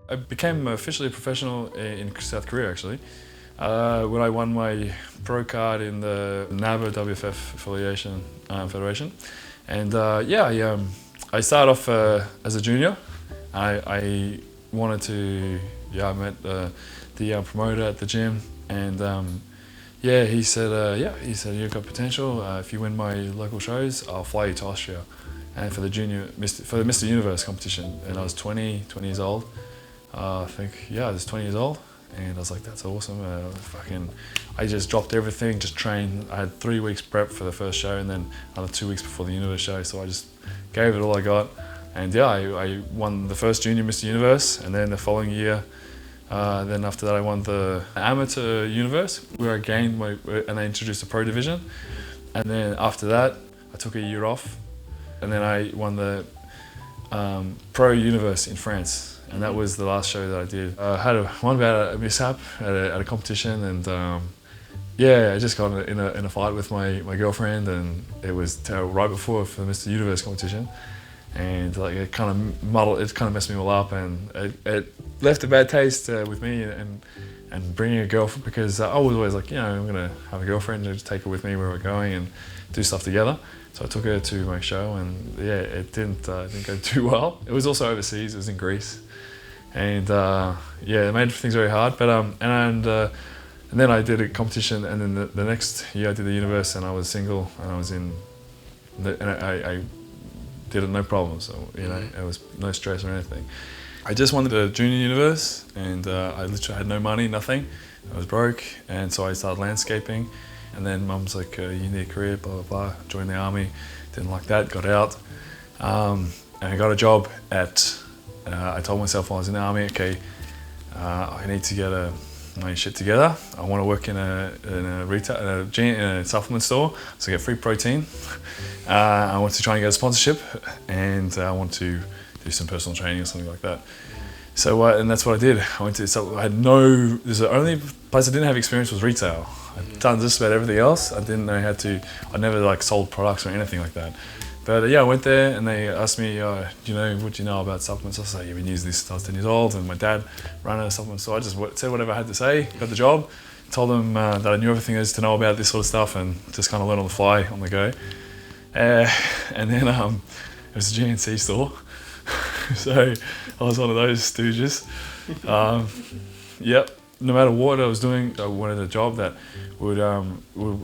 I became officially a professional in South Korea actually. When I won my pro card in the NABO WFF affiliation federation. And I started off as a junior. I wanted to, I met the promoter at the gym, and he said, you've got potential. If you win my local shows, I'll fly you to Austria. And for the Mr. Universe competition, and I was 20 years old. I was 20 years old, and I was like, that's awesome. I just dropped everything, just trained. I had 3 weeks prep for the first show, and then another 2 weeks before the Universe show. So I just gave it all I got, and I won the first Junior Mr. Universe, and then the following year. Then after that I won the Amateur Universe, where I gained and they introduced a pro division. And then after that, I took a year off, and then I won the Pro Universe in France, and that was the last show that I did. I had one about a mishap at a competition, and I just got in a fight with my girlfriend, and it was terrible right before for the Mr. Universe competition. And like it kind of messed me all up, and it left a bad taste with me and bringing a girlfriend, because I was always like, I'm gonna have a girlfriend and just take her with me where we're going and do stuff together. So I took her to my show, and it didn't go too well. It was also overseas. It was in Greece, and it made things very hard. But and then I did a competition, and then the next year I did the Universe, and I was single, and I was and I did it no problem. So it was no stress or anything. I just wanted a Junior Universe, and I literally had no money, nothing. I was broke, and so I started landscaping. And then Mum's like, you need a career, blah, blah, blah. Joined the army, didn't like that, got out. And I got a job at, I told myself while I was in the army, okay, I need to get my shit together. I want to work in a supplement store, so I get free protein. I want to try and get a sponsorship, and I want to do some personal training or something like that. So, and that's what I did. This is the only place I didn't have experience was retail. I'd done just about everything else. I didn't know how to, I never sold products or anything like that. But I went there, and they asked me, what do you know about supplements? I said, I've been using this since I was 10 years old, and my dad ran a supplement store. I just said whatever I had to say, got the job, told them that I knew everything there is to know about this sort of stuff, and just kind of learn on the fly, on the go. And then it was a GNC store. So I was one of those stooges. No matter what I was doing, I wanted a job that would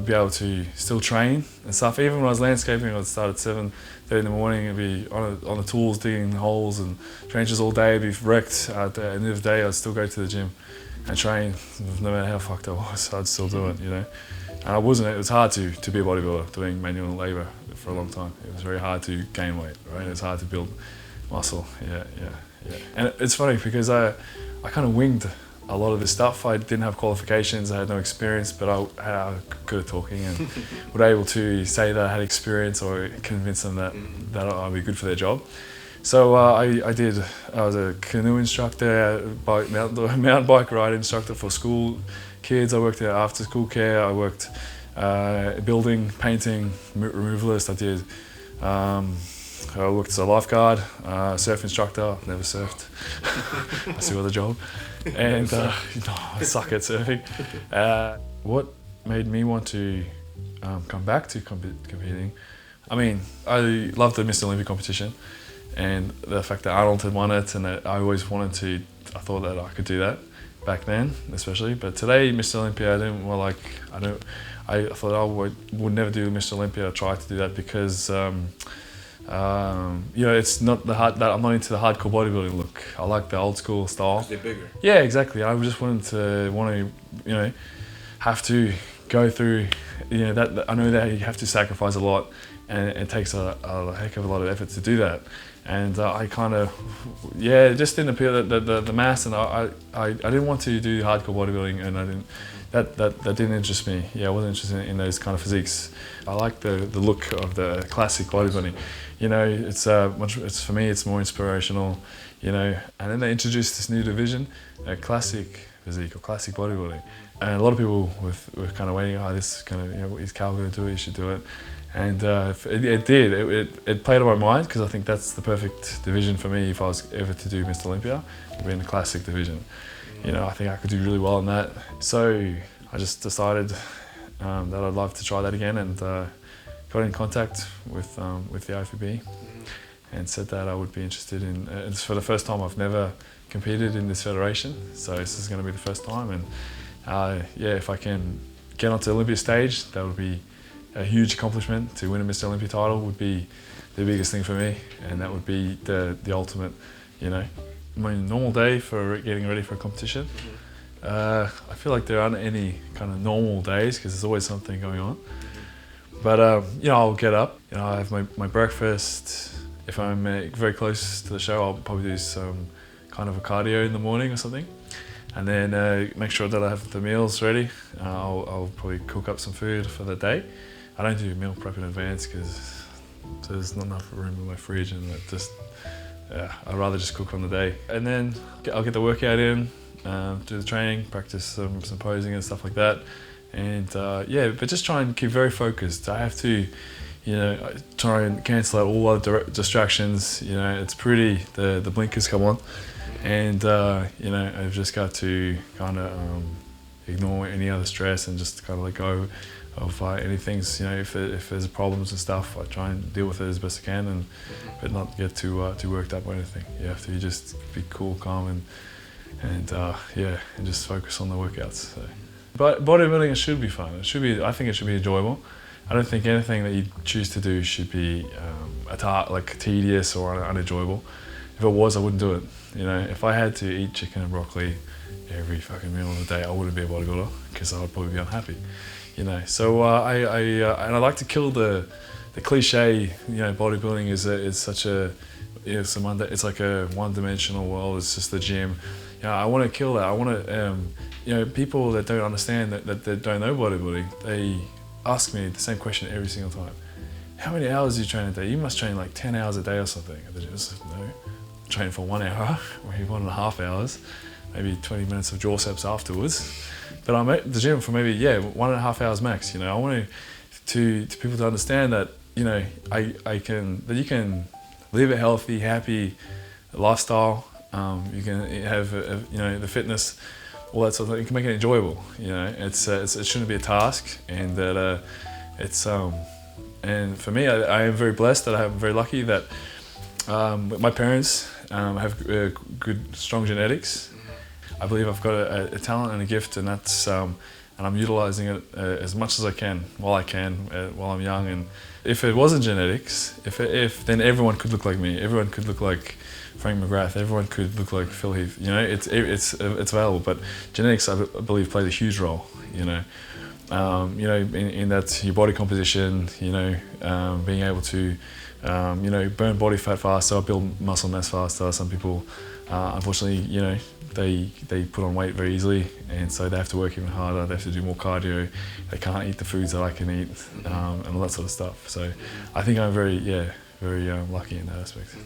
be able to still train and stuff. Even when I was landscaping, I'd start at 7:30 in the morning and be on the tools digging holes and trenches all day. I'd be wrecked. At the end of the day, I'd still go to the gym and train, no matter how fucked I was. I'd still do it, And I wasn't. It was hard to be a bodybuilder doing manual labour for a long time. It was very hard to gain weight, right? It was hard to build muscle. Yeah. And it's funny because I kind of winged a lot of this stuff. I didn't have qualifications, I had no experience, but I was good at talking and was able to say that I had experience or convince them that I'd be good for their job. So I was a canoe instructor, mountain bike ride instructor for school kids. I worked at after school care. I worked building, painting, removalist. I worked as a lifeguard, surf instructor. Never surfed. I still got the job. And I suck at surfing. What made me want to come back to competing? I mean, I loved the Mr. Olympia competition, and the fact that Arnold had won it, and that I always wanted to. I thought that I could do that back then, especially. But today, Mr. Olympia, I thought I would never do Mr. Olympia. I tried to do that because. It's not I'm not into the hardcore bodybuilding look. I like the old school style. They're bigger. Yeah, exactly. I just want to, have to go through, that I know that you have to sacrifice a lot, and it takes a heck of a lot of effort to do that. And I kind of, it just didn't appeal the mass, and I didn't want to do hardcore bodybuilding, and I didn't. That didn't interest me. I wasn't interested in those kind of physiques. I like the look of the classic bodybuilding. It's for me, it's more inspirational. And then they introduced this new division, a classic physique or classic bodybuilding. And a lot of people were kind of waiting. This is kind of, is Cal going to do it? You should do it. And it did. It played on my mind because I think that's the perfect division for me if I was ever to do Mr. Olympia. It would be in the classic division. You know, I think I could do really well in that. So I just decided that I'd love to try that again, and got in contact with the IFBB and said that I would be interested in. It's for the first time I've never competed in this federation, so this is going to be the first time. And yeah, if I can get onto the Olympia stage, that would be a huge accomplishment. To win a Mr. Olympia title would be the biggest thing for me, and that would be the ultimate, you know. My normal day for getting ready for a competition, I feel like there aren't any kind of normal days because there's always something going on. But you know, I'll get up, you know, I have my breakfast. If I'm very close to the show, I'll probably do some kind of a cardio in the morning or something, and then make sure that I have the meals ready. I'll probably cook up some food for the day. I don't do meal prep in advance because there's not enough room in my fridge, and I'd rather just cook on the day. And then I'll get the workout in, do the training, practice some posing and stuff like that. And yeah, but just try and keep very focused. I have to, you know, try and cancel out all other distractions. You know, it's pretty, the blinkers come on. And you know, I've just got to kind of ignore any other stress and just kind of let go of anything. You know, if there's problems and stuff, I try and deal with it as best I can, but not get too worked up or anything. You have to just be cool, calm, and yeah, and just focus on the workouts. So. But bodybuilding, it should be fun. It should be. I think it should be enjoyable. I don't think anything that you choose to do should be like tedious or unenjoyable. If it was, I wouldn't do it. You know, if I had to eat chicken and broccoli every fucking meal of the day, I wouldn't be a bodybuilder because I would probably be unhappy. You know, so I like to kill the cliche. You know, bodybuilding is such a, you know, it's like a one-dimensional world. It's just the gym. You know, I want to kill that. I want to, you know, people that don't understand that don't know bodybuilding, they ask me the same question every single time. How many hours do you train a day? You must train like 10 hours a day or something. I just no, train for 1 hour, maybe 1.5 hours, maybe 20 minutes of draw-steps afterwards. But I'm at the gym for maybe, yeah, 1.5 hours max. You know, I want to people to understand that, you know, that you can live a healthy, happy lifestyle. You can have, you know, the fitness, all that sort of thing. You can make it enjoyable. You know, it shouldn't be a task, and that and for me, I am very blessed that I'm very lucky that my parents have good, strong genetics. I believe I've got a talent and a gift, and that's and I'm utilising it as much as I can while I'm young. And if it wasn't genetics, if then everyone could look like me. Everyone could look like Frank McGrath. Everyone could look like Phil Heath. You know, it's available. But genetics, I believe, plays a huge role. You know, in that your body composition. You know, being able to, you know, burn body fat faster, build muscle mass faster. Some people, unfortunately, you know, they put on weight very easily, and so they have to work even harder. They have to do more cardio. They can't eat the foods that I can eat, and all that sort of stuff. So I think I'm very lucky in that aspect.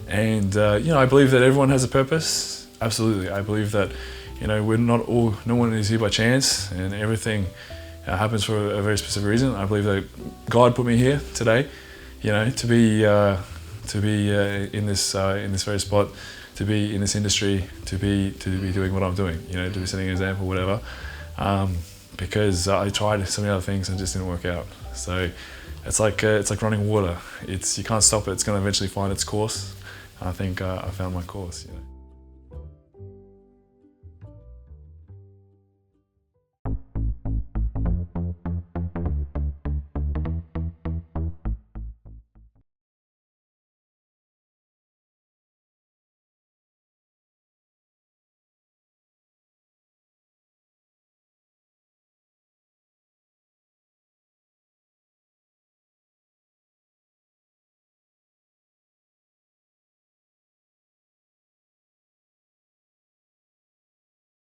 And you know, I believe that everyone has a purpose. Absolutely, I believe that, you know, no one is here by chance, and everything happens for a very specific reason. I believe that God put me here today, you know, to be in this very spot, to be in this industry, to be doing what I'm doing, you know, to be setting an example, whatever. Because I tried so many other things and it just didn't work out. So it's like running water. You can't stop it. It's going to eventually find its course. I think I found my course. You know.